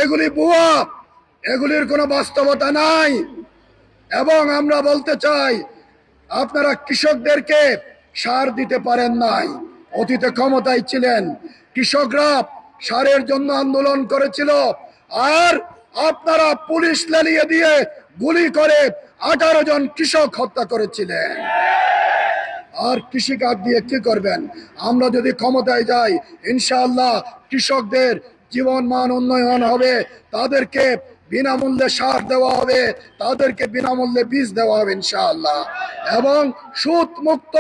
এগুলি ভুয়া, এগুলির কোনো বাস্তবতা নাই। এবং আমরা বলতে চাই, আপনারা কৃষকদেরকে সার দিতে পারেন নাই, অতীতে ক্ষমতায় ছিলেন, কৃষকরা সারের জন্য আন্দোলন করেছিল, আর আপনারা পুলিশ লেলিয়ে দিয়ে গুলি করে 18 জন কৃষক হত্যা করেছিলেন। আর কৃষিকাজ দিয়ে কি করবেন? আমরা যদি ক্ষমতায় যাই, ইনশাআল্লাহ কৃষকদের জীবন মান উন্নয়ন হবে, তাদেরকে বিনামূল্যে সার দেওয়া হবে, তাদেরকে বিনামূল্যে বীজ দেওয়া হবে ইনশাআল্লাহ, এবং সুদ মুক্ত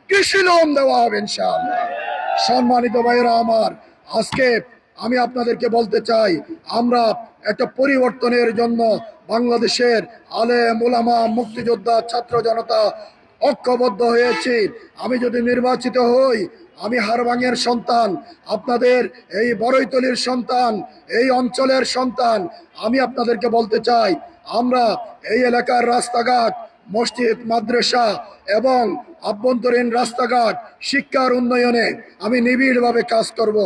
কৃষি লোন দেওয়া হবে ইনশাআল্লাহ। সম্মানিত ভাইরা আমার, আজকে আমি আপনাদেরকে বলতে চাই, আমরা একটা পরিবর্তনের জন্য বাংলাদেশের আলেম ওলামা মুক্তিযোদ্ধা ছাত্র জনতা ঐক্যবদ্ধ হয়েছি। আমি যদি নির্বাচিত হই, আমি হারবাঙের সন্তান, আপনাদের এই বড়ইতলির সন্তান, এই অঞ্চলের সন্তান। আমি আপনাদেরকে বলতে চাই, আমরা এই এলাকার রাস্তাঘাট, মসজিদ, মাদ্রাসা এবং আভ্যন্তরীণ রাস্তাঘাট, শিক্ষার উন্নয়নে আমি নিবিড়ভাবে কাজ করব।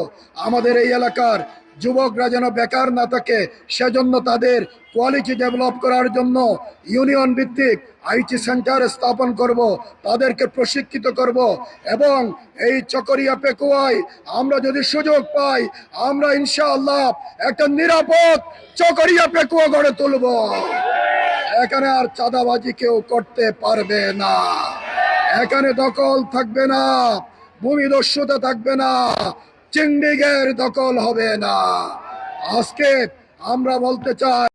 আমাদের এই এলাকার যুবকরা যেন বেকার না থাকে, সেজন্য তাদের কোয়ালিটি ডেভেলপ করার জন্য ইউনিয়ন ভিত্তিক আইটি সেন্টার স্থাপন করব, তাদেরকে প্রশিক্ষিত করব। এবং এই চকরিয়া পেকুয়ায় আমরা যদি সুযোগ পাই, আমরা ইনশাআল্লাহ একটা নিরাপদ চকরিয়া পেকুয়া গড়ে তুলব। এখানে আর চাঁদাবাজি কেউ করতে পারবে না, এখানে দখল থাকবে না, ভূমিদস্যুতা থাকবে না, চিংড়িগের দখল হবে না। আজকে আমরা বলতে চাই,